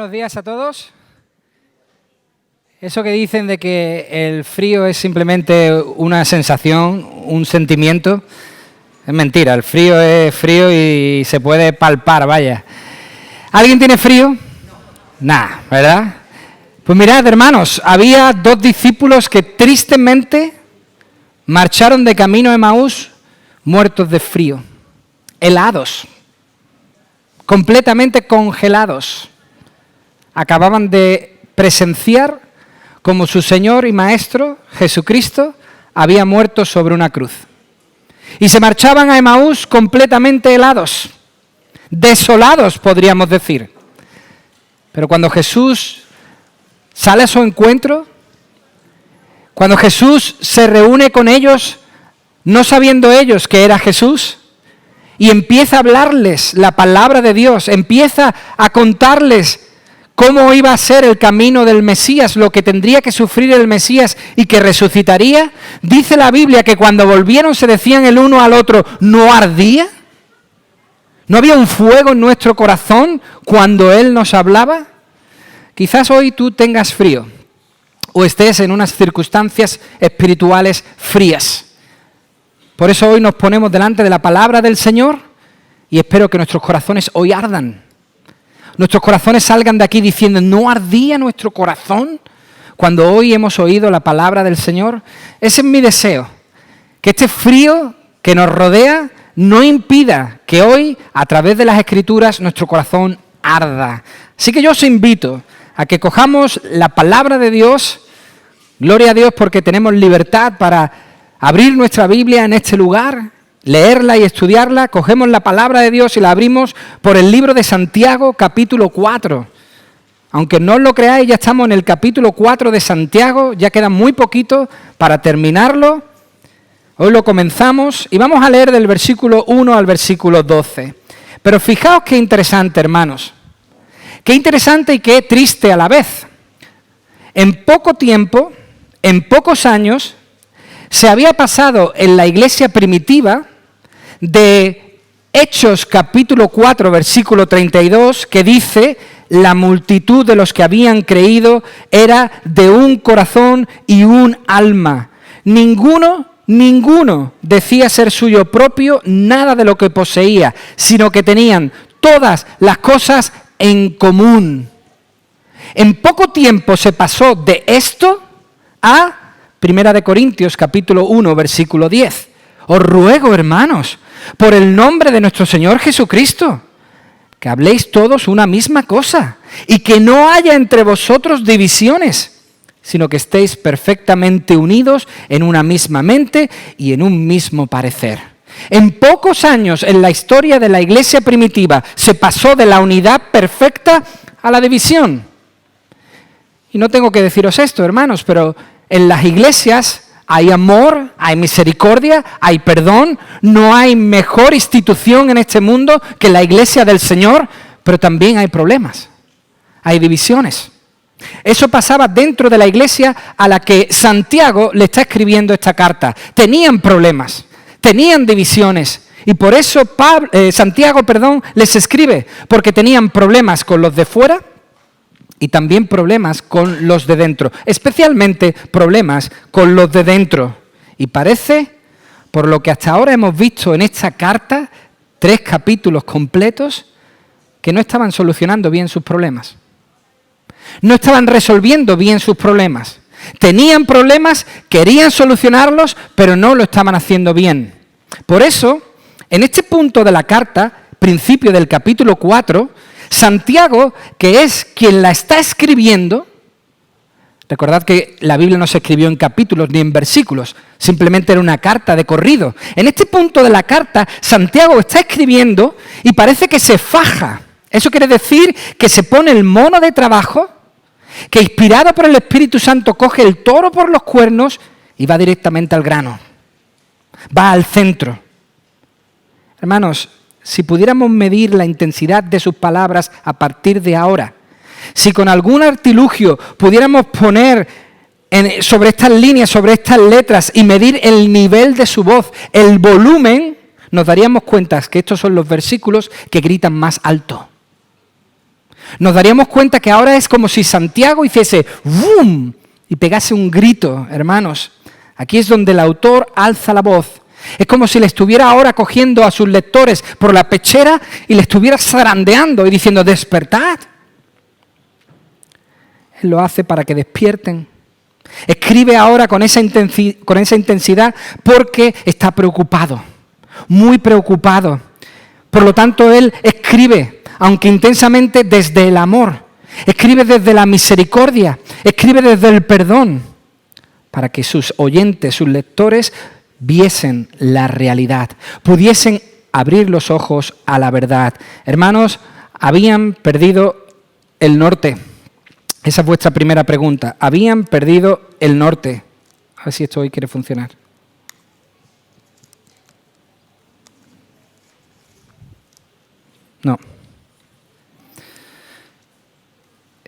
Buenos días a todos. Eso que dicen de que el frío es simplemente una sensación, un sentimiento, es mentira. El frío es frío y se puede palpar, vaya. ¿Alguien tiene frío? No. Nah, ¿verdad? Pues mirad, hermanos, había dos discípulos que tristemente marcharon de camino a Emaús muertos de frío, helados, completamente congelados. Acababan de presenciar cómo su Señor y Maestro, Jesucristo, había muerto sobre una cruz. Y se marchaban a Emaús completamente helados, desolados, podríamos decir. Pero cuando Jesús sale a su encuentro, cuando Jesús se reúne con ellos, no sabiendo ellos que era Jesús, y empieza a hablarles la palabra de Dios, empieza a contarles cómo iba a ser el camino del Mesías, lo que tendría que sufrir el Mesías y que resucitaría, dice la Biblia que cuando volvieron se decían el uno al otro, ¿no ardía? ¿No había un fuego en nuestro corazón cuando Él nos hablaba? Quizás hoy tú tengas frío o estés en unas circunstancias espirituales frías. Por eso hoy nos ponemos delante de la palabra del Señor y espero que nuestros corazones hoy ardan. Nuestros corazones salgan de aquí diciendo, ¿no ardía nuestro corazón cuando hoy hemos oído la palabra del Señor? Ese es mi deseo, que este frío que nos rodea no impida que hoy, a través de las Escrituras, nuestro corazón arda. Así que yo os invito a que cojamos la palabra de Dios, gloria a Dios porque tenemos libertad para abrir nuestra Biblia en este lugar, leerla y estudiarla, cogemos la palabra de Dios y la abrimos por el libro de Santiago, capítulo 4. Aunque no os lo creáis, ya estamos en el capítulo 4 de Santiago, ya queda muy poquito para terminarlo. Hoy lo comenzamos y vamos a leer del versículo 1 al versículo 12. Pero fijaos qué interesante, hermanos. Qué interesante y qué triste a la vez. En poco tiempo, en pocos años, se había pasado en la iglesia primitiva de Hechos capítulo 4, versículo 32, que dice, la multitud de los que habían creído era de un corazón y un alma. Ninguno decía ser suyo propio nada de lo que poseía, sino que tenían todas las cosas en común. En poco tiempo se pasó de esto a Primera de Corintios, capítulo 1, versículo 10. Os ruego, hermanos, por el nombre de nuestro Señor Jesucristo, que habléis todos una misma cosa y que no haya entre vosotros divisiones, sino que estéis perfectamente unidos en una misma mente y en un mismo parecer. En pocos años en la historia de la iglesia primitiva se pasó de la unidad perfecta a la división. Y no tengo que deciros esto, hermanos, pero en las iglesias hay amor, hay misericordia, hay perdón. No hay mejor institución en este mundo que la iglesia del Señor, pero también hay problemas, hay divisiones. Eso pasaba dentro de la iglesia a la que Santiago le está escribiendo esta carta. Tenían problemas, tenían divisiones y por eso Santiago les escribe, porque tenían problemas con los de fuera y también problemas con los de dentro, especialmente problemas con los de dentro. Y parece, por lo que hasta ahora hemos visto en esta carta, 3 capítulos completos, que no estaban solucionando bien sus problemas. No estaban resolviendo bien sus problemas. Tenían problemas, querían solucionarlos, pero no lo estaban haciendo bien. Por eso, en este punto de la carta, principio del capítulo 4, Santiago, que es quien la está escribiendo, recordad que la Biblia no se escribió en capítulos ni en versículos, simplemente era una carta de corrido. En este punto de la carta, Santiago está escribiendo y parece que se faja. Eso quiere decir que se pone el mono de trabajo, que inspirado por el Espíritu Santo coge el toro por los cuernos y va directamente al grano. Va al centro. Hermanos, si pudiéramos medir la intensidad de sus palabras a partir de ahora, si con algún artilugio pudiéramos poner sobre estas líneas, sobre estas letras y medir el nivel de su voz, el volumen, nos daríamos cuenta que estos son los versículos que gritan más alto. nos daríamos cuenta que ahora es como si Santiago hiciese ¡bum! Y pegase un grito, hermanos. Aquí es donde el autor alza la voz. Es como si le estuviera ahora cogiendo a sus lectores por la pechera y le estuviera zarandeando y diciendo, despertad. Él lo hace para que despierten. Escribe ahora con esa intensidad porque está preocupado, muy preocupado. Por lo tanto, él escribe, aunque intensamente, desde el amor. Escribe desde la misericordia, escribe desde el perdón, para que sus oyentes, sus lectores, viesen la realidad, pudiesen abrir los ojos a la verdad. Hermanos, habían perdido el norte. Esa es vuestra primera pregunta. Habían perdido el norte. A ver si esto hoy quiere funcionar. No.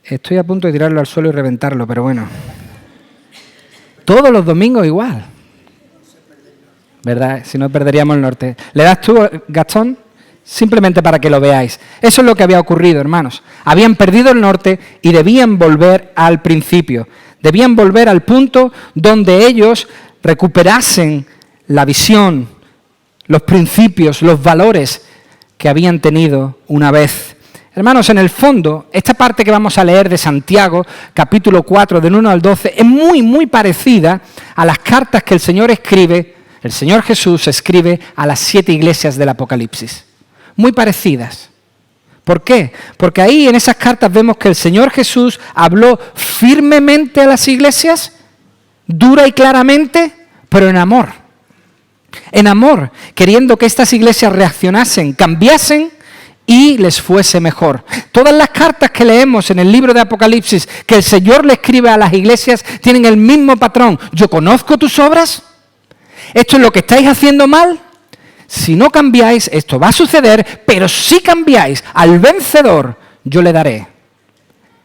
Estoy a punto de tirarlo al suelo y reventarlo, pero bueno. Todos los domingos igual. ¿Verdad? Si no, perderíamos el norte. ¿Le das tú, Gastón? Simplemente para que lo veáis. Eso es lo que había ocurrido, hermanos. Habían perdido el norte y debían volver al principio. Debían volver al punto donde ellos recuperasen la visión, los principios, los valores que habían tenido una vez. Hermanos, en el fondo, esta parte que vamos a leer de Santiago, capítulo 4, del 1 al 12, es muy, muy parecida a las cartas que el Señor escribe, el Señor Jesús escribe a las 7 iglesias del Apocalipsis. Muy parecidas. ¿Por qué? Porque ahí en esas cartas vemos que el Señor Jesús habló firmemente a las iglesias, dura y claramente, pero en amor. En amor, queriendo que estas iglesias reaccionasen, cambiasen y les fuese mejor. Todas las cartas que leemos en el libro de Apocalipsis que el Señor le escribe a las iglesias tienen el mismo patrón. Yo conozco tus obras, esto es lo que estáis haciendo mal. Si no cambiáis, esto va a suceder, pero si cambiáis al vencedor, yo le daré.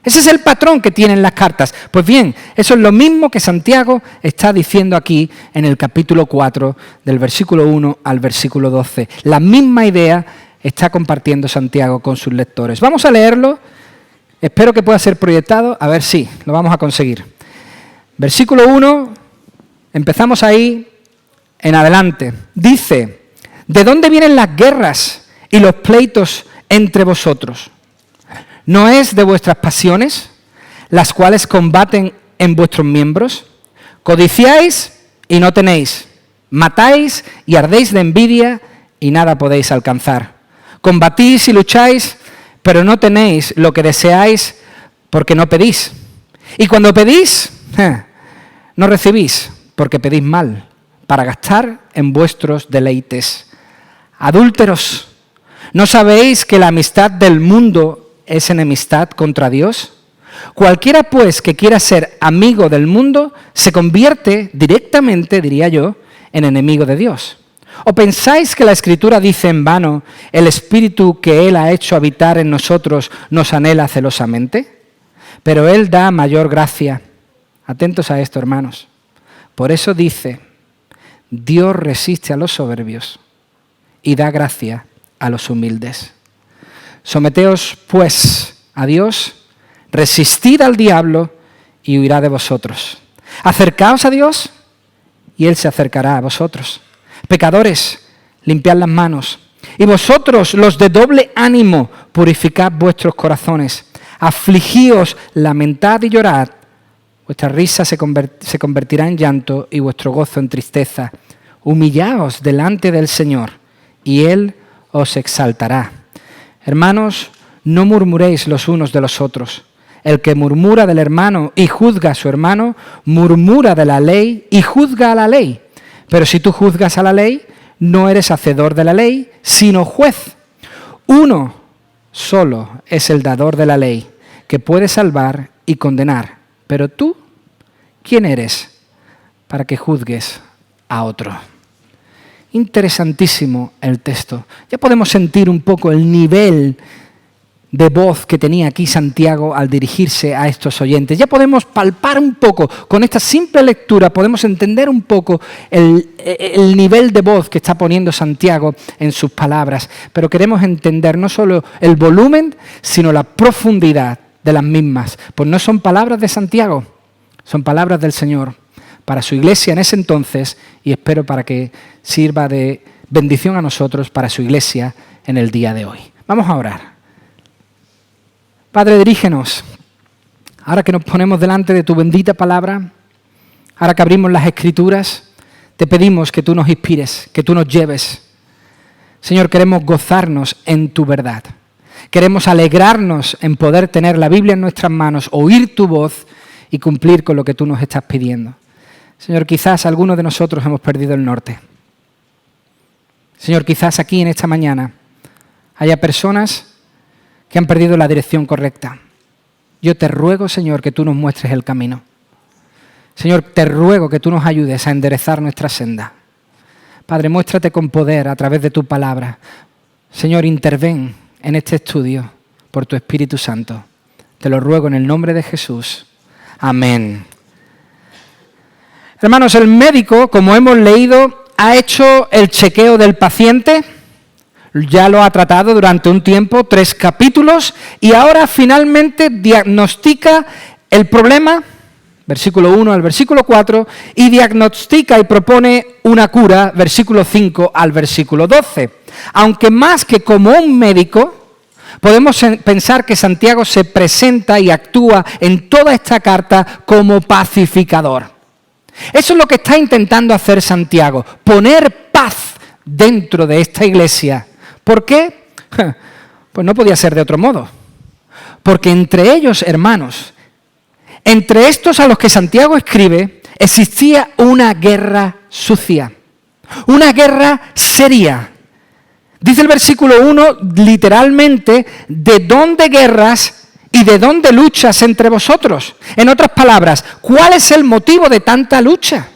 Ese es el patrón que tienen las cartas. Pues bien, eso es lo mismo que Santiago está diciendo aquí en el capítulo 4, del versículo 1 al versículo 12. La misma idea está compartiendo Santiago con sus lectores. Vamos a leerlo. Espero que pueda ser proyectado. A ver si lo vamos a conseguir. Versículo 1, empezamos ahí en adelante. Dice: ¿de dónde vienen las guerras y los pleitos entre vosotros? ¿No es de vuestras pasiones, las cuales combaten en vuestros miembros? Codiciáis y no tenéis, matáis y ardéis de envidia y nada podéis alcanzar. Combatís y lucháis, pero no tenéis lo que deseáis porque no pedís. Y cuando pedís, no recibís porque pedís mal, para gastar en vuestros deleites. Adúlteros, ¿no sabéis que la amistad del mundo es enemistad contra Dios? Cualquiera pues que quiera ser amigo del mundo se convierte directamente, diría yo, en enemigo de Dios. ¿O pensáis que la Escritura dice en vano, el Espíritu que Él ha hecho habitar en nosotros nos anhela celosamente? Pero Él da mayor gracia. Atentos a esto, hermanos. Por eso dice, Dios resiste a los soberbios y da gracia a los humildes. Someteos, pues, a Dios, resistid al diablo y huirá de vosotros. Acercaos a Dios y Él se acercará a vosotros. Pecadores, limpiad las manos. Y vosotros, los de doble ánimo, purificad vuestros corazones. Afligíos, lamentad y llorad. Vuestra risa se convertirá en llanto y vuestro gozo en tristeza. Humillaos delante del Señor y Él os exaltará. Hermanos, no murmuréis los unos de los otros. El que murmura del hermano y juzga a su hermano, murmura de la ley y juzga a la ley. Pero si tú juzgas a la ley, no eres hacedor de la ley, sino juez. Uno solo es el dador de la ley, que puede salvar y condenar. Pero tú, ¿quién eres para que juzgues a otro? Interesantísimo el texto. Ya podemos sentir un poco el nivel de voz que tenía aquí Santiago al dirigirse a estos oyentes. Ya podemos palpar un poco, con esta simple lectura podemos entender un poco el nivel de voz que está poniendo Santiago en sus palabras, pero queremos entender no solo el volumen, sino la profundidad de las mismas, pues no son palabras de Santiago, son palabras del Señor para su iglesia en ese entonces y espero para que sirva de bendición a nosotros, para su iglesia en el día de hoy. Vamos a orar. Padre, dirígenos, ahora que nos ponemos delante de tu bendita palabra, ahora que abrimos las Escrituras, te pedimos que tú nos inspires, que tú nos lleves. Señor, queremos gozarnos en tu verdad. Queremos alegrarnos en poder tener la Biblia en nuestras manos, oír tu voz y cumplir con lo que tú nos estás pidiendo. Señor, quizás algunos de nosotros hemos perdido el norte. Señor, quizás aquí en esta mañana haya personas que han perdido la dirección correcta. Yo te ruego, Señor, que tú nos muestres el camino. Señor, te ruego que tú nos ayudes a enderezar nuestra senda. Padre, muéstrate con poder a través de tu palabra. Señor, interven en este estudio por tu Espíritu Santo. Te lo ruego en el nombre de Jesús. Amén. Hermanos, el médico, como hemos leído, ha hecho el chequeo del paciente. Ya lo ha tratado durante un tiempo, 3 capítulos, y ahora finalmente diagnostica el problema, versículo 1 al versículo 4, y diagnostica y propone una cura, versículo 5 al versículo 12. Aunque más que como un médico, podemos pensar que Santiago se presenta y actúa en toda esta carta como pacificador. Eso es lo que está intentando hacer Santiago, poner paz dentro de esta iglesia. ¿Por qué? Pues no podía ser de otro modo. Porque entre ellos, hermanos, entre estos a los que Santiago escribe, existía una guerra sucia, una guerra seria. Dice el versículo 1, literalmente, ¿de dónde guerras y de dónde luchas entre vosotros? En otras palabras, ¿cuál es el motivo de tanta lucha?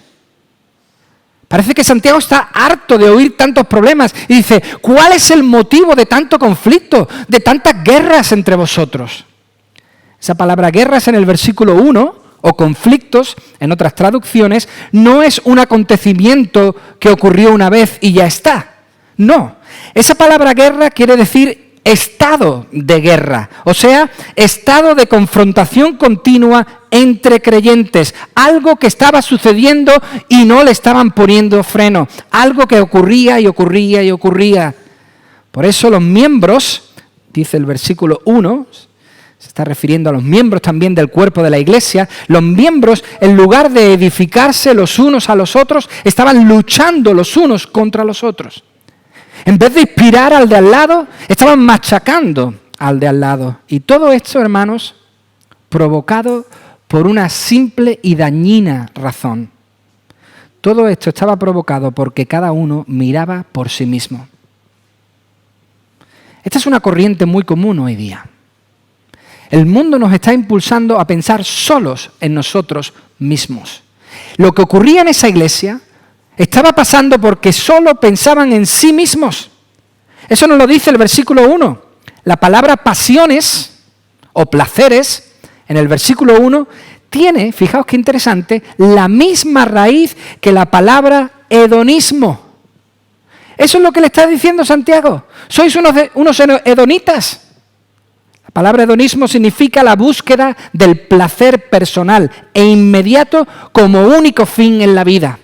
Parece que Santiago está harto de oír tantos problemas y dice, ¿cuál es el motivo de tanto conflicto, de tantas guerras entre vosotros? Esa palabra guerras en el versículo 1, o conflictos, en otras traducciones, no es un acontecimiento que ocurrió una vez y ya está. No, esa palabra guerra quiere decir estado de guerra, o sea, estado de confrontación continua entre creyentes, algo que estaba sucediendo y no le estaban poniendo freno, algo que ocurría y ocurría y ocurría. Por eso los miembros, dice el versículo 1, se está refiriendo a los miembros también del cuerpo de la iglesia, los miembros, en lugar de edificarse los unos a los otros, estaban luchando los unos contra los otros. En vez de inspirar al de al lado, estaban machacando al de al lado. Y todo esto, hermanos, provocado por una simple y dañina razón. Todo esto estaba provocado porque cada uno miraba por sí mismo. Esta es una corriente muy común hoy día. El mundo nos está impulsando a pensar solos en nosotros mismos. Lo que ocurría en esa iglesia estaba pasando porque solo pensaban en sí mismos. Eso nos lo dice el versículo 1. La palabra pasiones o placeres en el versículo 1 tiene, fijaos qué interesante, la misma raíz que la palabra hedonismo. Eso es lo que le está diciendo Santiago. Sois unos hedonitas. La palabra hedonismo significa la búsqueda del placer personal e inmediato como único fin en la vida.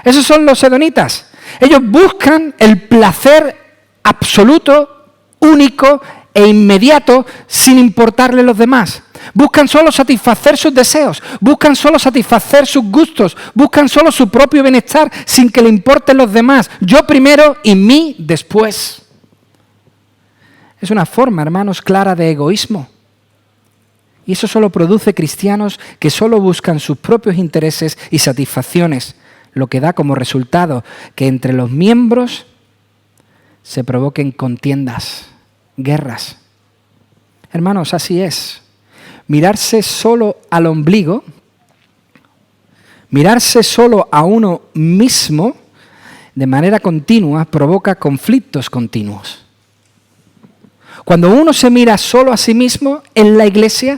Esos son los hedonitas. Ellos buscan el placer absoluto, único e inmediato sin importarle los demás. Buscan solo satisfacer sus deseos, buscan solo satisfacer sus gustos, buscan solo su propio bienestar sin que le importen los demás. Yo primero y mí después. Es una forma, hermanos, clara de egoísmo. Y eso solo produce cristianos que solo buscan sus propios intereses y satisfacciones, lo que da como resultado que entre los miembros se provoquen contiendas, guerras. Hermanos, así es. Mirarse solo al ombligo, mirarse solo a uno mismo de manera continua provoca conflictos continuos. Cuando uno se mira solo a sí mismo en la iglesia,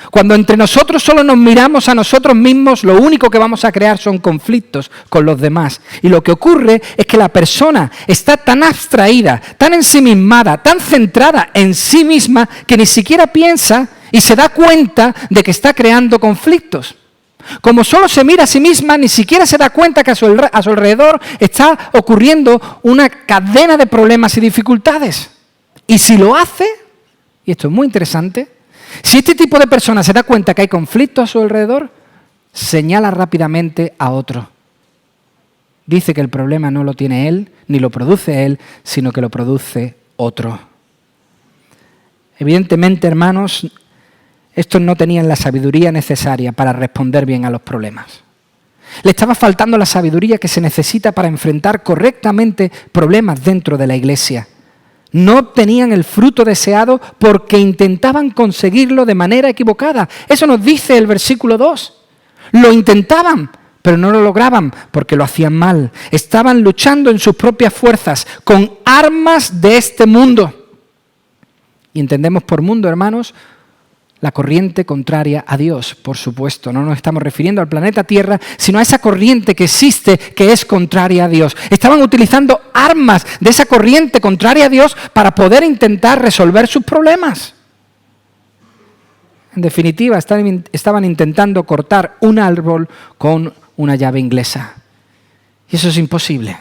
cuando entre nosotros solo nos miramos a nosotros mismos, lo único que vamos a crear son conflictos con los demás. Y lo que ocurre es que la persona está tan abstraída, tan ensimismada, tan centrada en sí misma, que ni siquiera piensa y se da cuenta de que está creando conflictos. Como solo se mira a sí misma, ni siquiera se da cuenta que a su alrededor está ocurriendo una cadena de problemas y dificultades. Y si lo hace, y esto es muy interesante, si este tipo de persona se da cuenta que hay conflicto a su alrededor, señala rápidamente a otro. Dice que el problema no lo tiene él, ni lo produce él, sino que lo produce otro. Evidentemente, hermanos, estos no tenían la sabiduría necesaria para responder bien a los problemas. Le estaba faltando la sabiduría que se necesita para enfrentar correctamente problemas dentro de la iglesia. No obtenían el fruto deseado porque intentaban conseguirlo de manera equivocada. Eso nos dice el versículo 2. Lo intentaban, pero no lo lograban porque lo hacían mal. Estaban luchando en sus propias fuerzas, con armas de este mundo. Y entendemos por mundo, hermanos, la corriente contraria a Dios, por supuesto. No nos estamos refiriendo al planeta Tierra, sino a esa corriente que existe, que es contraria a Dios. Estaban utilizando armas de esa corriente contraria a Dios para poder intentar resolver sus problemas. En definitiva, estaban intentando cortar un árbol con una llave inglesa. Y eso es imposible.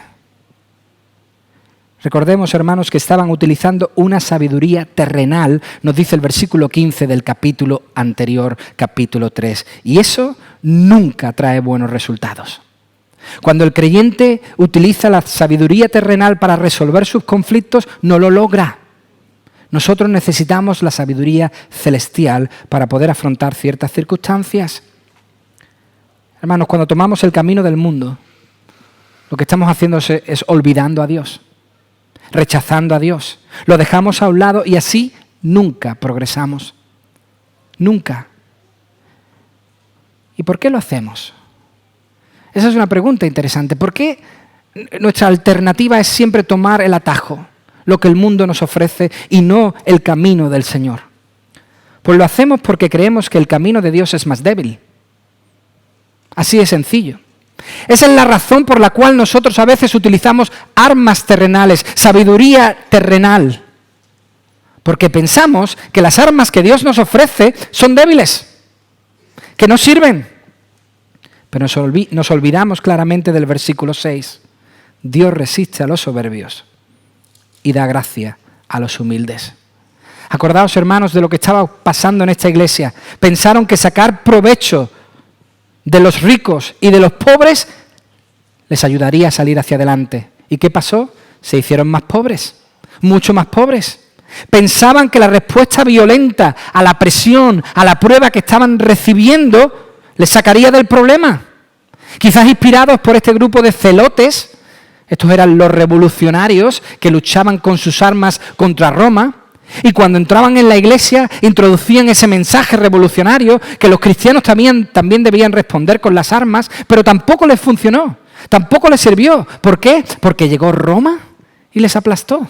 Recordemos, hermanos, que estaban utilizando una sabiduría terrenal, nos dice el versículo 15 del capítulo anterior, capítulo 3. Y eso nunca trae buenos resultados. Cuando el creyente utiliza la sabiduría terrenal para resolver sus conflictos, no lo logra. Nosotros necesitamos la sabiduría celestial para poder afrontar ciertas circunstancias. Hermanos, cuando tomamos el camino del mundo, lo que estamos haciendo es olvidando a Dios, rechazando a Dios. Lo dejamos a un lado y así nunca progresamos. Nunca. ¿Y por qué lo hacemos? Esa es una pregunta interesante. ¿Por qué nuestra alternativa es siempre tomar el atajo, lo que el mundo nos ofrece, y no el camino del Señor? Pues lo hacemos porque creemos que el camino de Dios es más débil. Así de sencillo. Esa es la razón por la cual nosotros a veces utilizamos armas terrenales, sabiduría terrenal. Porque pensamos que las armas que Dios nos ofrece son débiles, que no sirven. Pero nos olvidamos claramente del versículo 6. Dios resiste a los soberbios y da gracia a los humildes. Acordaos, hermanos, de lo que estaba pasando en esta iglesia. Pensaron que sacar provecho de los ricos y de los pobres les ayudaría a salir hacia adelante. ¿Y qué pasó? Se hicieron más pobres, mucho más pobres. Pensaban que la respuesta violenta a la presión, a la prueba que estaban recibiendo, les sacaría del problema. Quizás inspirados por este grupo de celotes, estos eran los revolucionarios que luchaban con sus armas contra Roma, y cuando entraban en la iglesia introducían ese mensaje revolucionario que los cristianos también debían responder con las armas, pero tampoco les funcionó, tampoco les sirvió. ¿Por qué? Porque llegó Roma y les aplastó.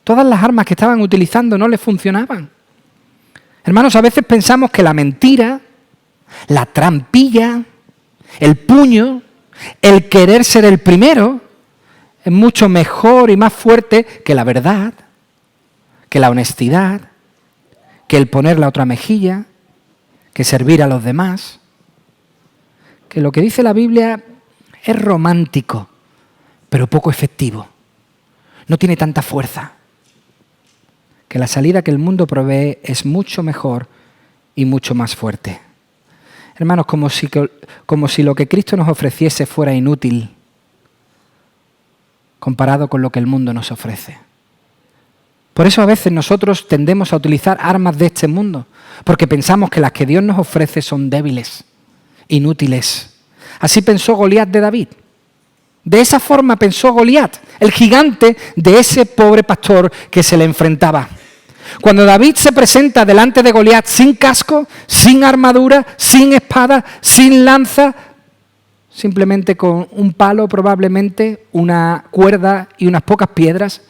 Todas las armas que estaban utilizando no les funcionaban. Hermanos, a veces pensamos que la mentira, la trampilla, el puño, el querer ser el primero, es mucho mejor y más fuerte que la verdad, que la honestidad, que el poner la otra mejilla, que servir a los demás. Que lo que dice la Biblia es romántico, pero poco efectivo. No tiene tanta fuerza. Que la salida que el mundo provee es mucho mejor y mucho más fuerte. Hermanos, como si lo que Cristo nos ofreciese fuera inútil comparado con lo que el mundo nos ofrece. Por eso a veces nosotros tendemos a utilizar armas de este mundo, porque pensamos que las que Dios nos ofrece son débiles, inútiles. Así pensó Goliat de David. De esa forma pensó Goliat, el gigante de ese pobre pastor que se le enfrentaba. Cuando David se presenta delante de Goliat sin casco, sin armadura, sin espada, sin lanza, simplemente con un palo probablemente, una cuerda y unas pocas piedras,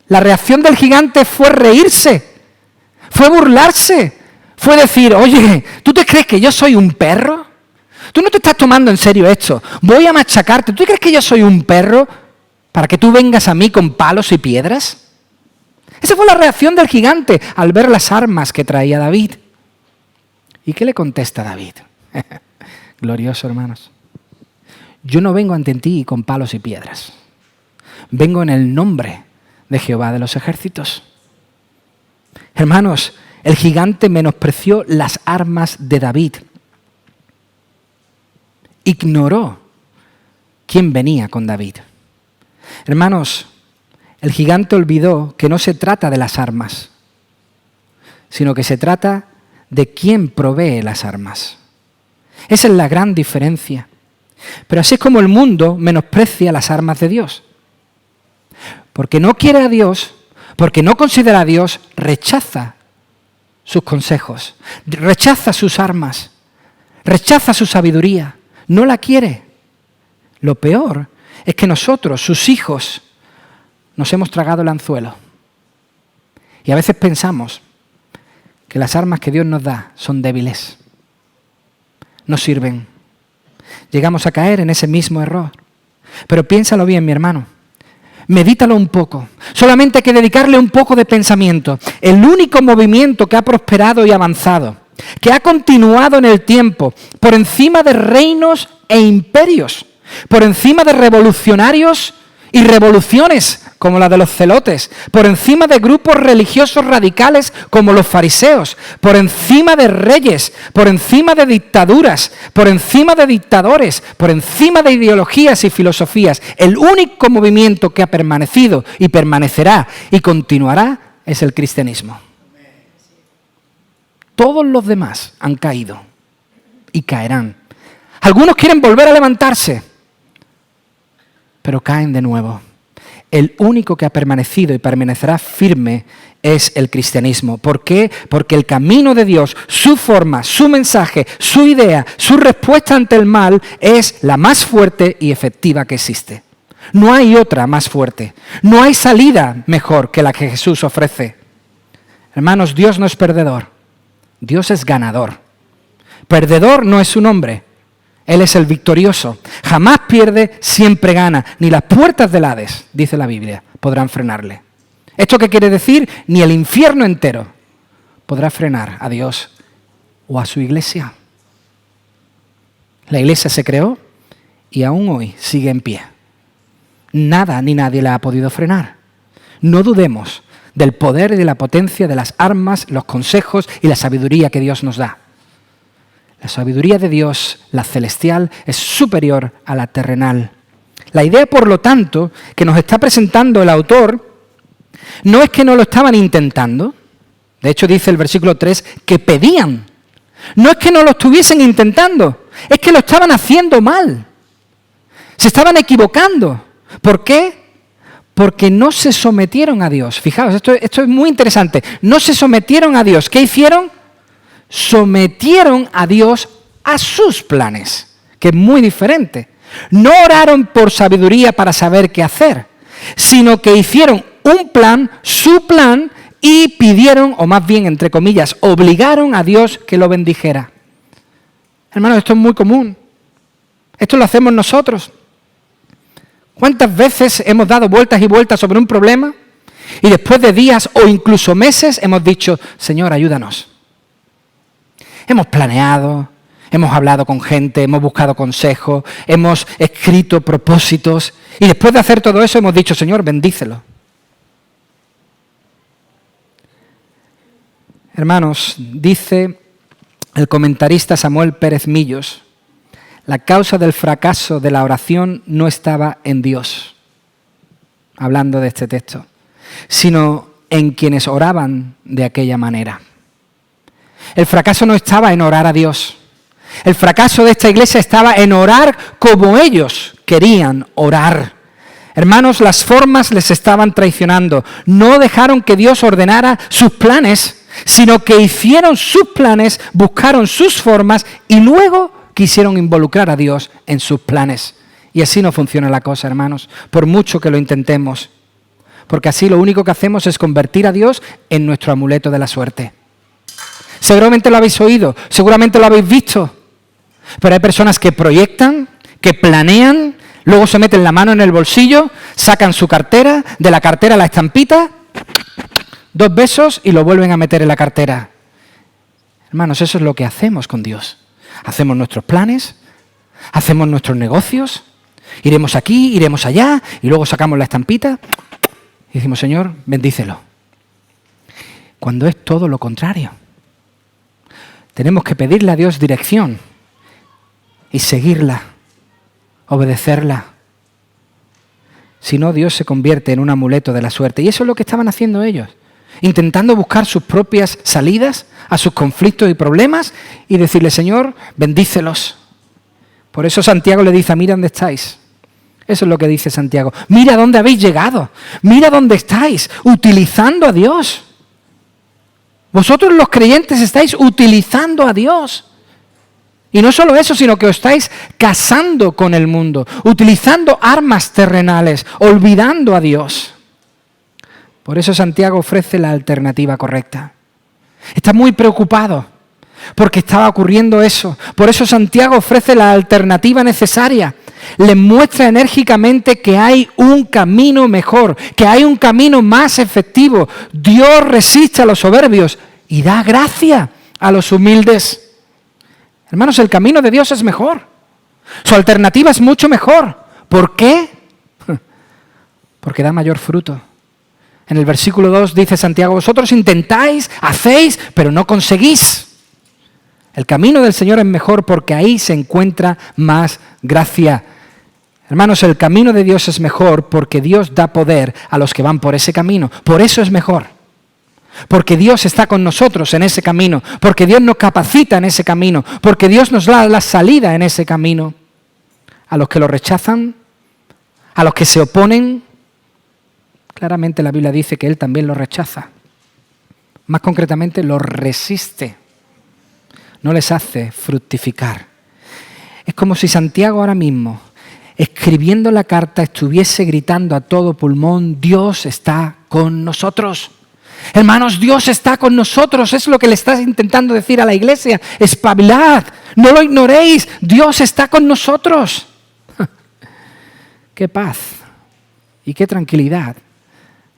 La reacción del gigante fue reírse, fue burlarse, fue decir, oye, ¿tú te crees que yo soy un perro? ¿Tú no te estás tomando en serio esto? Voy a machacarte. ¿Tú crees que yo soy un perro para que tú vengas a mí con palos y piedras? Esa fue la reacción del gigante al ver las armas que traía David. ¿Y qué le contesta David? Glorioso, hermanos. Yo no vengo ante ti con palos y piedras. Vengo en el nombre de Jehová de los ejércitos. Hermanos, el gigante menospreció las armas de David. Ignoró quién venía con David. Hermanos, el gigante olvidó que no se trata de las armas, sino que se trata de quién provee las armas. Esa es la gran diferencia. Pero así es como el mundo menosprecia las armas de Dios. Porque no quiere a Dios, porque no considera a Dios, rechaza sus consejos, rechaza sus armas, rechaza su sabiduría, no la quiere. Lo peor es que nosotros, sus hijos, nos hemos tragado el anzuelo. Y a veces pensamos que las armas que Dios nos da son débiles, no sirven. Llegamos a caer en ese mismo error. Pero piénsalo bien, mi hermano. Medítalo un poco. Solamente hay que dedicarle un poco de pensamiento. El único movimiento que ha prosperado y avanzado, que ha continuado en el tiempo, por encima de reinos e imperios, por encima de revolucionarios y revoluciones como la de los celotes, por encima de grupos religiosos radicales como los fariseos, por encima de reyes, por encima de dictaduras, por encima de dictadores, por encima de ideologías y filosofías. El único movimiento que ha permanecido y permanecerá y continuará es el cristianismo. Todos los demás han caído y caerán. Algunos quieren volver a levantarse, pero caen de nuevo. El único que ha permanecido y permanecerá firme es el cristianismo. ¿Por qué? Porque el camino de Dios, su forma, su mensaje, su idea, su respuesta ante el mal es la más fuerte y efectiva que existe. No hay otra más fuerte. No hay salida mejor que la que Jesús ofrece. Hermanos, Dios no es perdedor. Dios es ganador. Perdedor no es su nombre. Él es el victorioso. Jamás pierde, siempre gana. Ni las puertas del Hades, dice la Biblia, podrán frenarle. ¿Esto qué quiere decir? Ni el infierno entero podrá frenar a Dios o a su iglesia. La iglesia se creó y aún hoy sigue en pie. Nada ni nadie la ha podido frenar. No dudemos del poder y de la potencia de las armas, los consejos y la sabiduría que Dios nos da. La sabiduría de Dios, la celestial, es superior a la terrenal. La idea, por lo tanto, que nos está presentando el autor, no es que no lo estaban intentando. De hecho, dice el versículo 3, que pedían. No es que no lo estuviesen intentando, es que lo estaban haciendo mal. Se estaban equivocando. ¿Por qué? Porque no se sometieron a Dios. Fijaos, esto es muy interesante. No se sometieron a Dios. ¿Qué hicieron? Sometieron a Dios a sus planes, que es muy diferente. No oraron por sabiduría para saber qué hacer, sino que hicieron un plan, su plan, y pidieron, o más bien, entre comillas, obligaron a Dios que lo bendijera. Hermanos, esto es muy común. Esto lo hacemos nosotros. ¿Cuántas veces hemos dado vueltas y vueltas sobre un problema y después de días o incluso meses hemos dicho, Señor, ayúdanos? Hemos planeado, hemos hablado con gente, hemos buscado consejos, hemos escrito propósitos y después de hacer todo eso hemos dicho, Señor, bendícelo. Hermanos, dice el comentarista Samuel Pérez Millos, la causa del fracaso de la oración no estaba en Dios, hablando de este texto, sino en quienes oraban de aquella manera. El fracaso no estaba en orar a Dios. El fracaso de esta iglesia estaba en orar como ellos querían orar. Hermanos, las formas les estaban traicionando. No dejaron que Dios ordenara sus planes, sino que hicieron sus planes, buscaron sus formas y luego quisieron involucrar a Dios en sus planes. Y así no funciona la cosa, hermanos, por mucho que lo intentemos. porque así lo único que hacemos es convertir a Dios en nuestro amuleto de la suerte. Seguramente lo habéis oído, seguramente lo habéis visto, pero hay personas que proyectan, que planean, luego se meten la mano en el bolsillo, sacan su cartera, de la cartera la estampita, 2 besos y lo vuelven a meter en la cartera. Hermanos, eso es lo que hacemos con Dios. Hacemos nuestros planes, hacemos nuestros negocios, iremos aquí, iremos allá, y luego sacamos la estampita y decimos, Señor, bendícelo. Cuando es todo lo contrario. Tenemos que pedirle a Dios dirección y seguirla, obedecerla. Si no, Dios se convierte en un amuleto de la suerte. Y eso es lo que estaban haciendo ellos, intentando buscar sus propias salidas a sus conflictos y problemas y decirle, Señor, bendícelos. Por eso Santiago le dice, mira dónde estáis. Eso es lo que dice Santiago. Mira dónde habéis llegado. Mira dónde estáis, utilizando a Dios. Vosotros los creyentes estáis utilizando a Dios. Y no solo eso, sino que os estáis casando con el mundo, utilizando armas terrenales, olvidando a Dios. Por eso Santiago ofrece la alternativa correcta. Está muy preocupado porque estaba ocurriendo eso. Por eso Santiago ofrece la alternativa necesaria. Le muestra enérgicamente que hay un camino mejor, que hay un camino más efectivo. Dios resiste a los soberbios y da gracia a los humildes. Hermanos, el camino de Dios es mejor. Su alternativa es mucho mejor. ¿Por qué? Porque da mayor fruto. En el versículo 2 dice Santiago, vosotros intentáis, hacéis, pero no conseguís. El camino del Señor es mejor porque ahí se encuentra más gracia. Hermanos, el camino de Dios es mejor porque Dios da poder a los que van por ese camino. Por eso es mejor. Porque Dios está con nosotros en ese camino. Porque Dios nos capacita en ese camino. Porque Dios nos da la salida en ese camino. A los que lo rechazan, a los que se oponen, claramente la Biblia dice que Él también lo rechaza. Más concretamente, lo resiste. No les hace fructificar. Es como si Santiago ahora mismo, escribiendo la carta, estuviese gritando a todo pulmón, Dios está con nosotros. Hermanos, Dios está con nosotros. Es lo que le estás intentando decir a la iglesia. Espabilad, no lo ignoréis. Dios está con nosotros. Qué paz y qué tranquilidad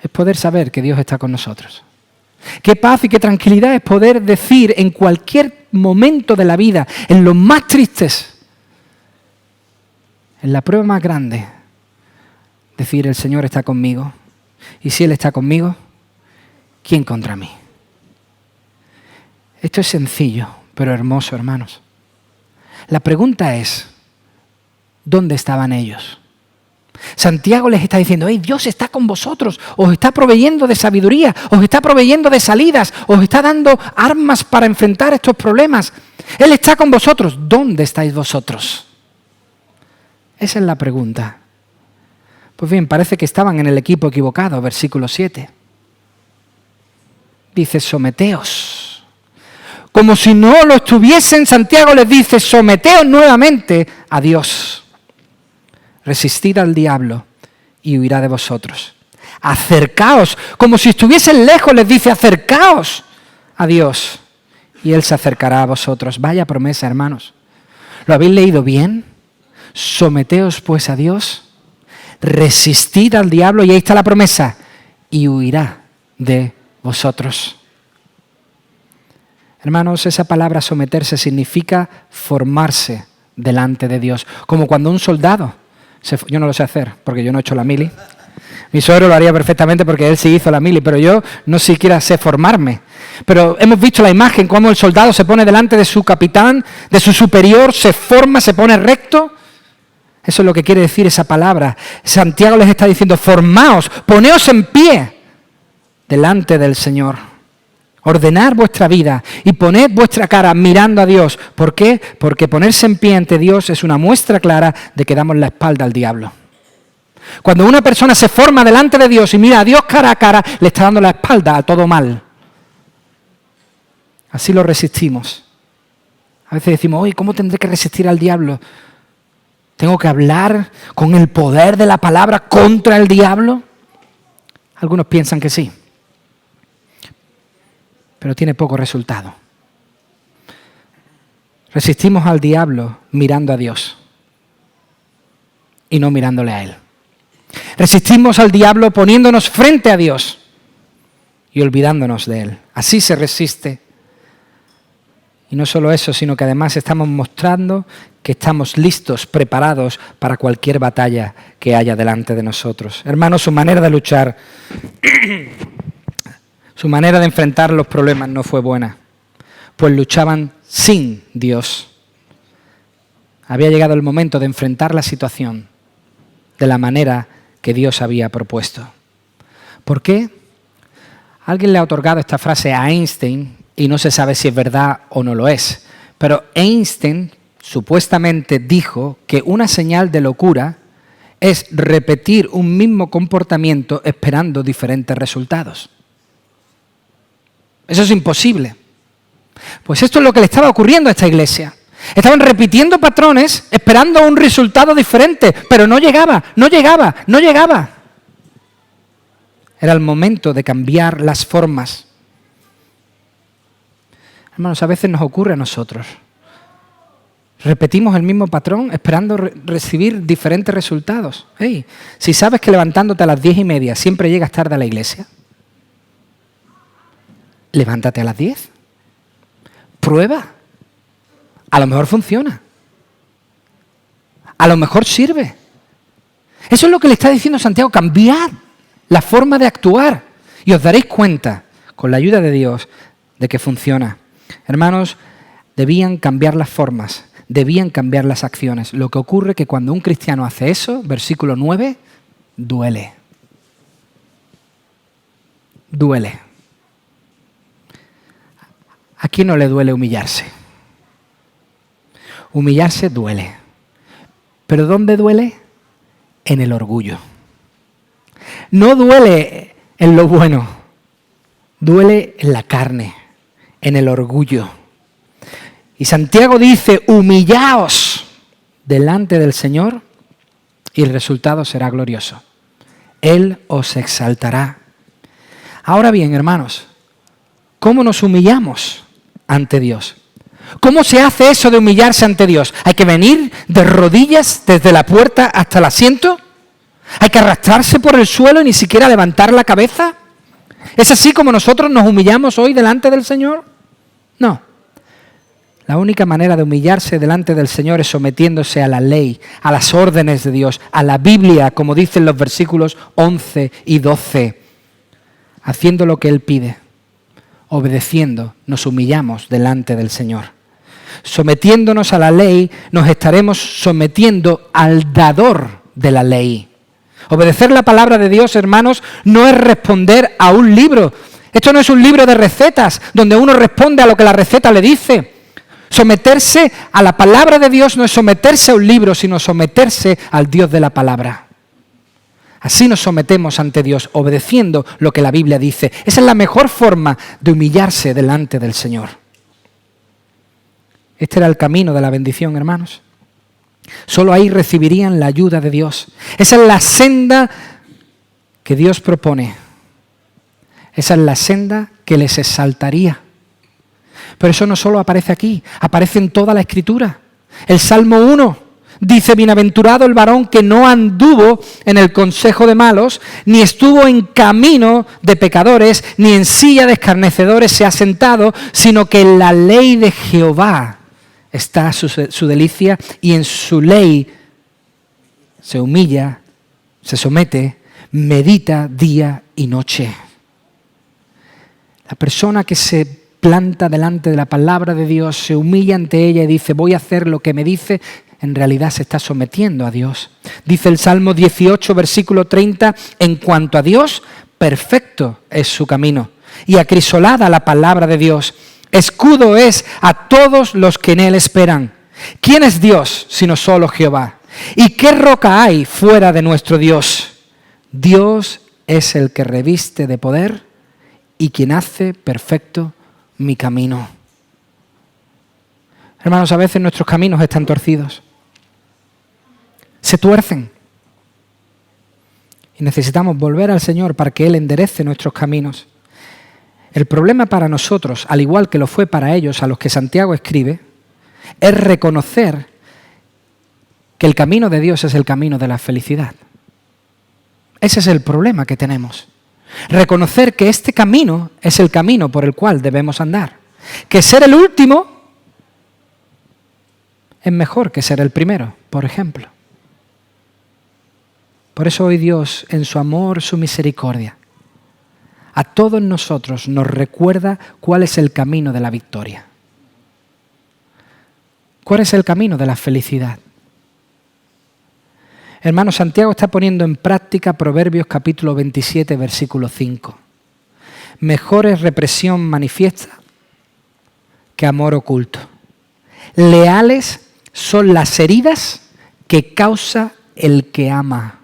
es poder saber que Dios está con nosotros. Qué paz y qué tranquilidad es poder decir en cualquier momento de la vida, en los más tristes, en la prueba más grande, decir el Señor está conmigo. Y si Él está conmigo, ¿quién contra mí? Esto es sencillo, pero hermoso, hermanos. La pregunta es, ¿dónde estaban ellos? Santiago les está diciendo, hey, Dios está con vosotros, os está proveyendo de sabiduría, os está proveyendo de salidas, os está dando armas para enfrentar estos problemas. Él está con vosotros. ¿Dónde estáis vosotros? Esa es la pregunta. Pues bien, parece que estaban en el equipo equivocado, versículo 7. Dice, someteos. Como si no lo estuviesen, Santiago les dice, someteos nuevamente a Dios. Resistid al diablo y huirá de vosotros. Acercaos, como si estuviesen lejos, les dice, acercaos a Dios y Él se acercará a vosotros. Vaya promesa, hermanos. ¿Lo habéis leído bien? Someteos pues a Dios, resistid al diablo y ahí está la promesa, y huirá de vosotros. Hermanos, esa palabra someterse significa formarse delante de Dios, como cuando un soldado, yo no lo sé hacer porque yo no he hecho la mili, mi suegro lo haría perfectamente porque él sí hizo la mili, pero yo no siquiera sé formarme. Pero hemos visto la imagen, cómo el soldado se pone delante de su capitán, de su superior, se forma, se pone recto. Eso es lo que quiere decir esa palabra. Santiago les está diciendo, formaos, poneos en pie delante del Señor. Ordenar vuestra vida y poned vuestra cara mirando a Dios. ¿Por qué? Porque ponerse en pie ante Dios es una muestra clara de que damos la espalda al diablo. Cuando una persona se forma delante de Dios y mira a Dios cara a cara, le está dando la espalda a todo mal. Así lo resistimos. A veces decimos, oye, ¿cómo tendré que resistir al diablo? ¿Tengo que hablar con el poder de la palabra contra el diablo? Algunos piensan que sí, pero tiene poco resultado. Resistimos al diablo mirando a Dios y no mirándole a Él. Resistimos al diablo poniéndonos frente a Dios y olvidándonos de Él. Así se resiste. Y no solo eso, sino que además estamos mostrando que estamos listos, preparados para cualquier batalla que haya delante de nosotros. Hermanos, su manera de luchar, su manera de enfrentar los problemas no fue buena, pues luchaban sin Dios. Había llegado el momento de enfrentar la situación de la manera que Dios había propuesto. ¿Por qué? Alguien le ha otorgado esta frase a Einstein y no se sabe si es verdad o no lo es. Pero Einstein supuestamente dijo que una señal de locura es repetir un mismo comportamiento esperando diferentes resultados. Eso es imposible. Pues esto es lo que le estaba ocurriendo a esta iglesia. Estaban repitiendo patrones esperando un resultado diferente, pero no llegaba. Era el momento de cambiar las formas. Hermanos, a veces nos ocurre a nosotros. Repetimos el mismo patrón esperando recibir diferentes resultados. Hey, si sabes que levantándote a las 10:30 siempre llegas tarde a la iglesia, levántate a las 10. Prueba. A lo mejor funciona. A lo mejor sirve. Eso es lo que le está diciendo Santiago. Cambiad la forma de actuar y os daréis cuenta, con la ayuda de Dios, de que funciona. Hermanos, debían cambiar las formas, debían cambiar las acciones. Lo que ocurre es que cuando un cristiano hace eso, versículo 9, duele. Duele. ¿A quién no le duele humillarse? Humillarse duele. ¿Pero dónde duele? En el orgullo. No duele en lo bueno, duele en la carne, en el orgullo. Y Santiago dice, humillaos delante del Señor y el resultado será glorioso. Él os exaltará. Ahora bien, hermanos, ¿cómo nos humillamos ante Dios? ¿Cómo se hace eso de humillarse ante Dios? ¿Hay que venir de rodillas desde la puerta hasta el asiento? ¿Hay que arrastrarse por el suelo y ni siquiera levantar la cabeza? ¿Es así como nosotros nos humillamos hoy delante del Señor? No. La única manera de humillarse delante del Señor es sometiéndose a la ley, a las órdenes de Dios, a la Biblia, como dicen los versículos 11 y 12. Haciendo lo que Él pide, obedeciendo, nos humillamos delante del Señor. Sometiéndonos a la ley, nos estaremos sometiendo al dador de la ley. Obedecer la palabra de Dios, hermanos, no es responder a un libro. Esto no es un libro de recetas donde uno responde a lo que la receta le dice. Someterse a la palabra de Dios no es someterse a un libro, sino someterse al Dios de la palabra. Así nos sometemos ante Dios, obedeciendo lo que la Biblia dice. Esa es la mejor forma de humillarse delante del Señor. Este era el camino de la bendición, hermanos. Solo ahí recibirían la ayuda de Dios. Esa es la senda que Dios propone. Esa es la senda que les exaltaría. Pero eso no solo aparece aquí, aparece en toda la Escritura. El Salmo 1 dice, bienaventurado el varón que no anduvo en el consejo de malos, ni estuvo en camino de pecadores, ni en silla de escarnecedores se ha sentado, sino que en la ley de Jehová está su delicia y en su ley se humilla, se somete, medita día y noche. La persona que se planta delante de la palabra de Dios, se humilla ante ella y dice, voy a hacer lo que me dice, en realidad se está sometiendo a Dios. Dice el Salmo 18, versículo 30, en cuanto a Dios, perfecto es su camino y acrisolada la palabra de Dios. Escudo es a todos los que en Él esperan. ¿Quién es Dios sino solo Jehová? ¿Y qué roca hay fuera de nuestro Dios? Dios es el que reviste de poder y quien hace perfecto mi camino. Hermanos, a veces nuestros caminos están torcidos. Se tuercen. Y necesitamos volver al Señor para que Él enderece nuestros caminos. El problema para nosotros, al igual que lo fue para ellos, a los que Santiago escribe, es reconocer que el camino de Dios es el camino de la felicidad. Ese es el problema que tenemos. Reconocer que este camino es el camino por el cual debemos andar. Que ser el último es mejor que ser el primero, por ejemplo. Por eso hoy Dios, en su amor, su misericordia, a todos nosotros nos recuerda cuál es el camino de la victoria. ¿Cuál es el camino de la felicidad? Hermano, Santiago está poniendo en práctica Proverbios capítulo 27, versículo 5. Mejor es represión manifiesta que amor oculto. Leales son las heridas que causa el que ama,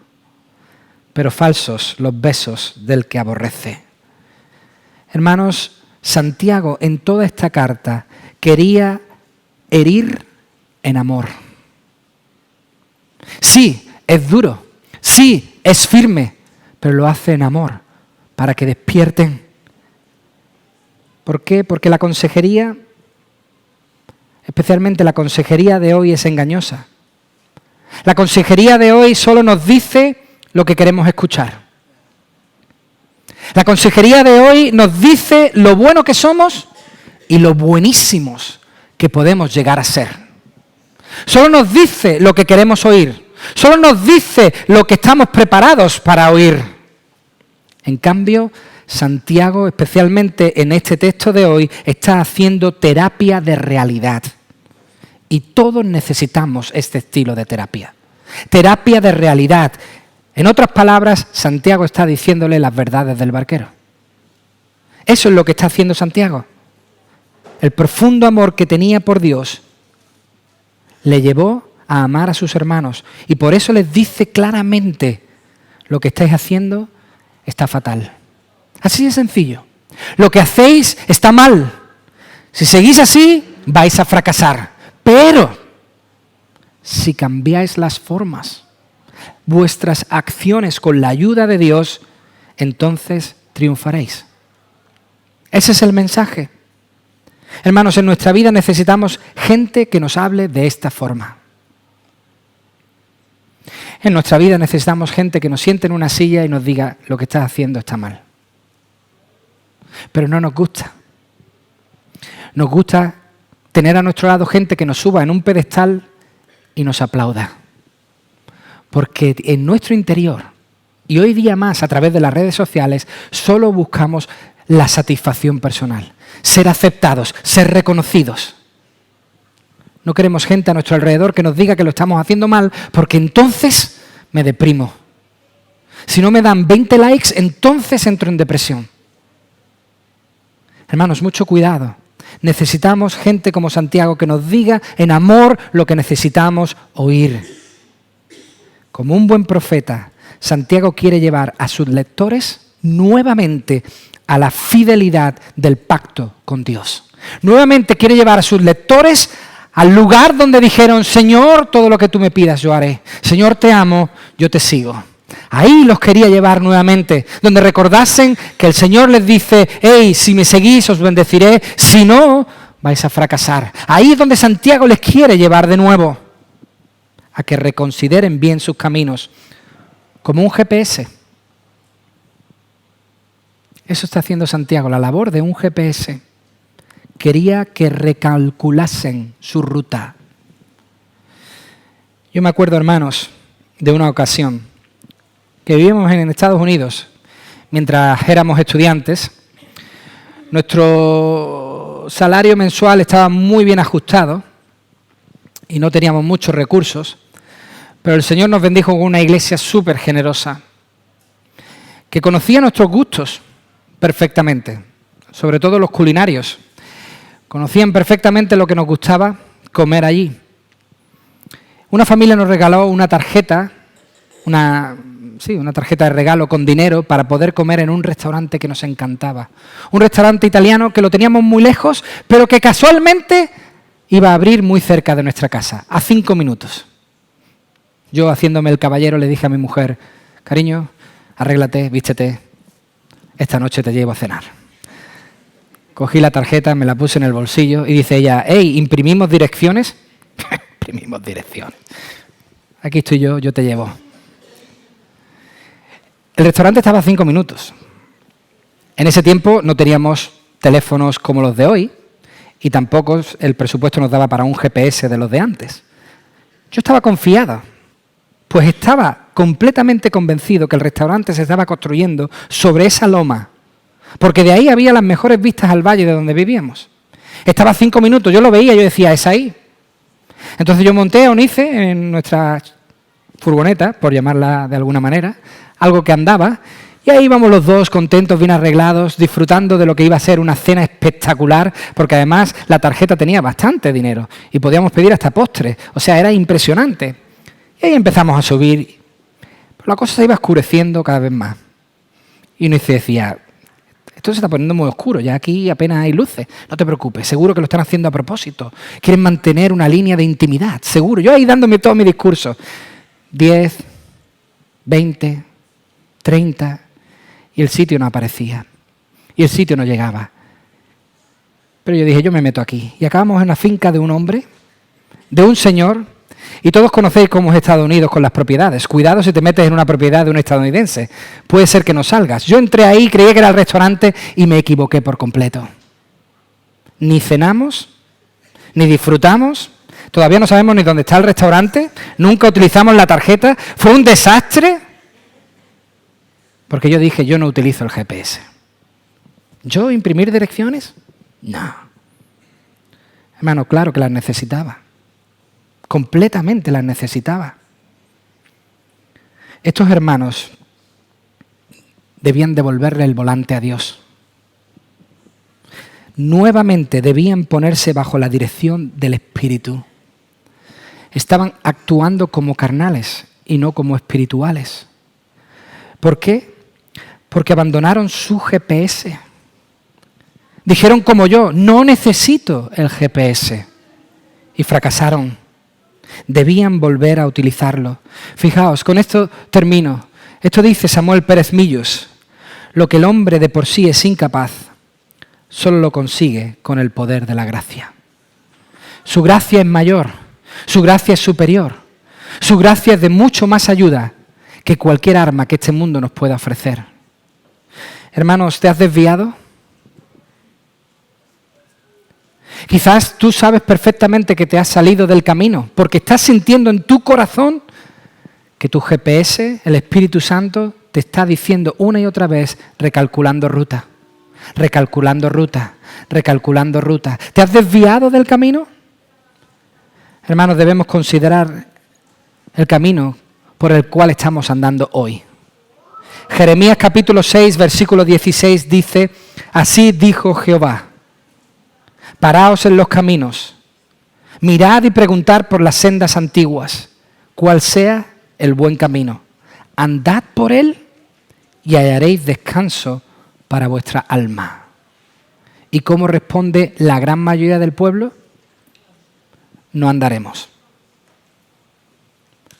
pero falsos los besos del que aborrece. Hermanos, Santiago en toda esta carta quería herir en amor. Sí, es duro, sí, es firme, pero lo hace en amor, para que despierten. ¿Por qué? Porque la consejería, especialmente la consejería de hoy, es engañosa. La consejería de hoy solo nos dice lo que queremos escuchar. La consejería de hoy nos dice lo bueno que somos y lo buenísimos que podemos llegar a ser. Solo nos dice lo que queremos oír. Solo nos dice lo que estamos preparados para oír. En cambio, Santiago, especialmente en este texto de hoy, está haciendo terapia de realidad. Y todos necesitamos este estilo de terapia. Terapia de realidad. En otras palabras, Santiago está diciéndole las verdades del barquero. Eso es lo que está haciendo Santiago. El profundo amor que tenía por Dios le llevó a amar a sus hermanos. Y por eso les dice claramente, lo que estáis haciendo está fatal. Así de sencillo. Lo que hacéis está mal. Si seguís así, vais a fracasar. Pero, si cambiáis las formas, vuestras acciones con la ayuda de Dios, entonces triunfaréis. Ese es el mensaje. Hermanos, en nuestra vida necesitamos gente que nos hable de esta forma. En nuestra vida necesitamos gente que nos siente en una silla y nos diga, lo que estás haciendo está mal. Pero no nos gusta. Nos gusta tener a nuestro lado gente que nos suba en un pedestal y nos aplauda. Porque en nuestro interior, y hoy día más a través de las redes sociales, solo buscamos la satisfacción personal. Ser aceptados, ser reconocidos. No queremos gente a nuestro alrededor que nos diga que lo estamos haciendo mal, porque entonces me deprimo. Si no me dan 20 likes, entonces entro en depresión. Hermanos, mucho cuidado. Necesitamos gente como Santiago que nos diga en amor lo que necesitamos oír. Como un buen profeta, Santiago quiere llevar a sus lectores nuevamente a la fidelidad del pacto con Dios. Nuevamente quiere llevar a sus lectores al lugar donde dijeron, Señor, todo lo que tú me pidas yo haré. Señor, te amo, yo te sigo. Ahí los quería llevar nuevamente, donde recordasen que el Señor les dice, hey, si me seguís os bendeciré, si no, vais a fracasar. Ahí es donde Santiago les quiere llevar de nuevo, a que reconsideren bien sus caminos, como un GPS. Eso está haciendo Santiago, la labor de un GPS. Quería que recalculasen su ruta. Yo me acuerdo, hermanos, de una ocasión que vivíamos en Estados Unidos mientras éramos estudiantes. Nuestro salario mensual estaba muy bien ajustado y no teníamos muchos recursos, pero el Señor nos bendijo con una iglesia súper generosa que conocía nuestros gustos perfectamente, sobre todo los culinarios. Conocían perfectamente lo que nos gustaba comer allí. Una familia nos regaló una tarjeta, una tarjeta de regalo con dinero para poder comer en un restaurante que nos encantaba. Un restaurante italiano que lo teníamos muy lejos, pero que casualmente iba a abrir muy cerca de nuestra casa, a 5 minutos. Yo, haciéndome el caballero, le dije a mi mujer, cariño, arréglate, vístete, esta noche te llevo a cenar. Cogí la tarjeta, me la puse en el bolsillo y dice ella, hey, ¿imprimimos direcciones? Imprimimos direcciones. Aquí estoy yo te llevo. El restaurante estaba a 5 minutos. En ese tiempo no teníamos teléfonos como los de hoy y tampoco el presupuesto nos daba para un GPS de los de antes. Yo estaba confiada, pues estaba completamente convencido que el restaurante se estaba construyendo sobre esa loma, porque de ahí había las mejores vistas al valle de donde vivíamos. Estaba a 5 minutos, yo lo veía, yo decía, es ahí. Entonces yo monté a Eunice en nuestra furgoneta, por llamarla de alguna manera, algo que andaba, y ahí íbamos los dos contentos, bien arreglados, disfrutando de lo que iba a ser una cena espectacular, porque además la tarjeta tenía bastante dinero y podíamos pedir hasta postres, o sea, era impresionante. Y ahí empezamos a subir, pero la cosa se iba oscureciendo cada vez más. Y Eunice decía, esto se está poniendo muy oscuro, ya aquí apenas hay luces. No te preocupes, seguro que lo están haciendo a propósito. Quieren mantener una línea de intimidad, seguro. Yo ahí dándome todo mi discurso. 10, 20, 30, y el sitio no aparecía. Y el sitio no llegaba. Pero yo dije, yo me meto aquí. Y acabamos en la finca de un hombre, de un señor, y todos conocéis cómo es Estados Unidos con las propiedades. Cuidado si te metes en una propiedad de un estadounidense. Puede ser que no salgas. Yo entré ahí, creí que era el restaurante y me equivoqué por completo. Ni cenamos, ni disfrutamos. Todavía no sabemos ni dónde está el restaurante. Nunca utilizamos la tarjeta. Fue un desastre. Porque yo dije, yo no utilizo el GPS. ¿Yo imprimir direcciones? No. Hermano, claro que las necesitaba. Completamente las necesitaba. Estos hermanos debían devolverle el volante a Dios. Nuevamente debían ponerse bajo la dirección del Espíritu. Estaban actuando como carnales y no como espirituales. ¿Por qué? Porque abandonaron su GPS. Dijeron como yo, no necesito el GPS. Y fracasaron. Debían volver a utilizarlo. Fijaos, con esto termino. Esto dice Samuel Pérez Millos. Lo que el hombre de por sí es incapaz, solo lo consigue con el poder de la gracia. Su gracia es mayor, su gracia es superior, su gracia es de mucho más ayuda que cualquier arma que este mundo nos pueda ofrecer. Hermanos, ¿te has desviado? Quizás tú sabes perfectamente que te has salido del camino, porque estás sintiendo en tu corazón que tu GPS, el Espíritu Santo, te está diciendo una y otra vez, recalculando ruta, recalculando ruta, recalculando ruta. ¿Te has desviado del camino? Hermanos, debemos considerar el camino por el cual estamos andando hoy. Jeremías capítulo 6, versículo 16 dice, así dijo Jehová, paraos en los caminos, mirad y preguntad por las sendas antiguas, cuál sea el buen camino. Andad por él y hallaréis descanso para vuestra alma. ¿Y cómo responde la gran mayoría del pueblo? No andaremos.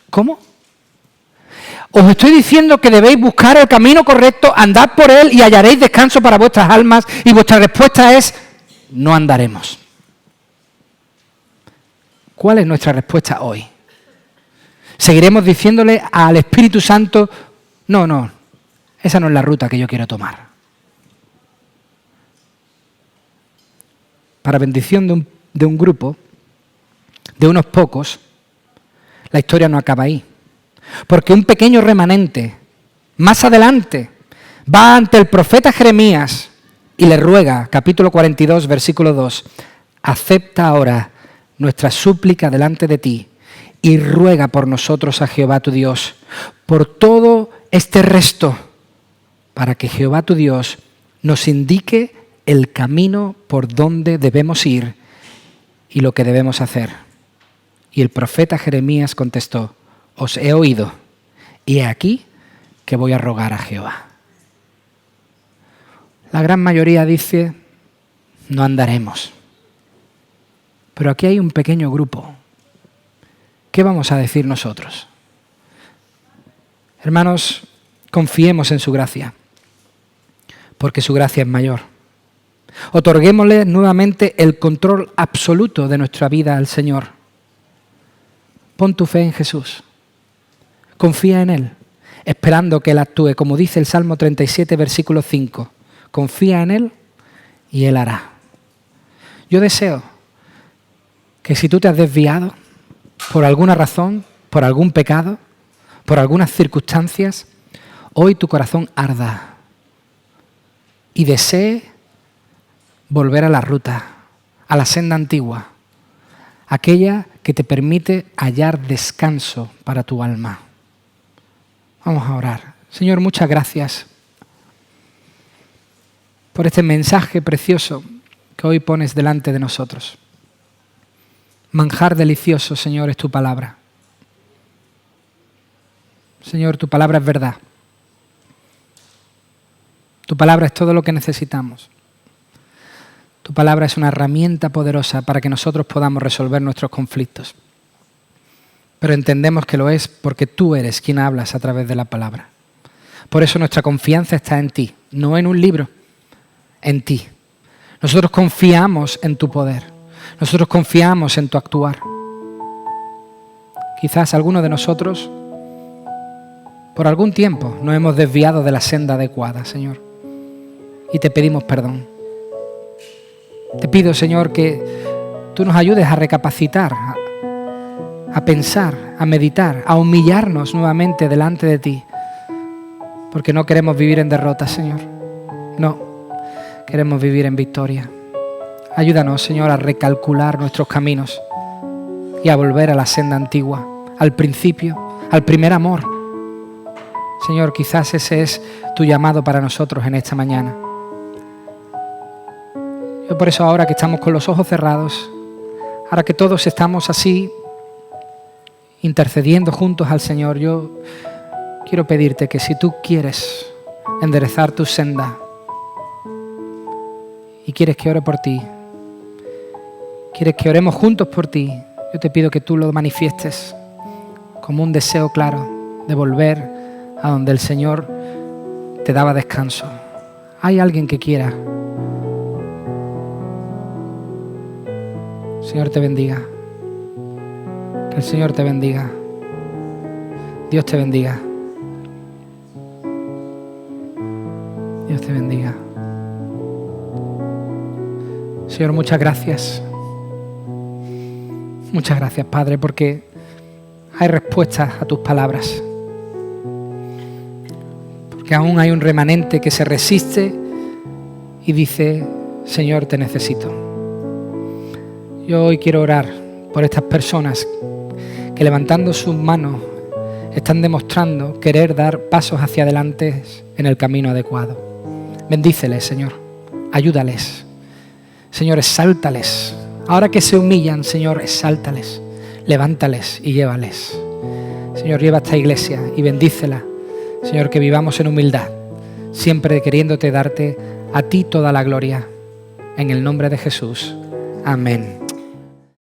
¿Cómo? Os estoy diciendo que debéis buscar el camino correcto, andad por él y hallaréis descanso para vuestras almas, y vuestra respuesta es, no andaremos. ¿Cuál es nuestra respuesta hoy? ¿Seguiremos diciéndole al Espíritu Santo, no, esa no es la ruta que yo quiero tomar? Para bendición de un grupo, de unos pocos, la historia no acaba ahí. Porque un pequeño remanente, más adelante, va ante el profeta Jeremías y le ruega, capítulo 42, versículo 2, acepta ahora nuestra súplica delante de ti y ruega por nosotros a Jehová tu Dios, por todo este resto, para que Jehová tu Dios nos indique el camino por donde debemos ir y lo que debemos hacer. Y el profeta Jeremías contestó, os he oído, y he aquí que voy a rogar a Jehová. La gran mayoría dice, no andaremos. Pero aquí hay un pequeño grupo. ¿Qué vamos a decir nosotros? Hermanos, Confiemos en su gracia, porque su gracia es mayor. Otorguémosle nuevamente el control absoluto de nuestra vida al Señor. Pon tu fe en Jesús. Confía en Él, esperando que Él actúe, como dice el Salmo 37, versículo 5. Confía en Él y Él hará. Yo deseo que si tú te has desviado por alguna razón, por algún pecado, por algunas circunstancias, hoy tu corazón arda y desee volver a la ruta, a la senda antigua, aquella que te permite hallar descanso para tu alma. Vamos a orar. Señor, muchas gracias por este mensaje precioso que hoy pones delante de nosotros. Manjar delicioso, Señor, es tu palabra. Señor, tu palabra es verdad. Tu palabra es todo lo que necesitamos. Tu palabra es una herramienta poderosa para que nosotros podamos resolver nuestros conflictos. Pero entendemos que lo es porque tú eres quien hablas a través de la palabra. Por eso nuestra confianza está en ti, no en un libro, en ti. Nosotros confiamos en tu poder. Nosotros confiamos en tu actuar. Quizás algunos de nosotros, por algún tiempo, nos hemos desviado de la senda adecuada, Señor. Y te pedimos perdón. Te pido, Señor, que tú nos ayudes a recapacitar, a pensar, a meditar, a humillarnos nuevamente delante de ti. Porque no queremos vivir en derrota, Señor. No, queremos vivir en victoria. Ayúdanos, Señor, a recalcular nuestros caminos y a volver a la senda antigua, al principio, al primer amor. Señor, quizás ese es tu llamado para nosotros en esta mañana. Yo por eso ahora que estamos con los ojos cerrados, ahora que todos estamos así, intercediendo juntos al Señor, yo quiero pedirte que si tú quieres enderezar tu senda y quieres que ore por ti, quieres que oremos juntos por ti, yo te pido que tú lo manifiestes como un deseo claro de volver a donde el Señor te daba descanso. ¿Hay alguien que quiera? Señor te bendiga. Que el Señor te bendiga. Dios te bendiga. Dios te bendiga. Señor, muchas gracias. Muchas gracias, Padre, porque hay respuestas a tus palabras. Porque aún hay un remanente que se resiste y dice, Señor, te necesito. Yo hoy quiero orar por estas personas que levantando sus manos están demostrando querer dar pasos hacia adelante en el camino adecuado. Bendíceles, Señor. Ayúdales. Señor, exáltales. Ahora que se humillan, Señor, exáltales. Levántales y llévales. Señor, lleva a esta iglesia y bendícela. Señor, que vivamos en humildad, siempre queriéndote darte a ti toda la gloria. En el nombre de Jesús. Amén.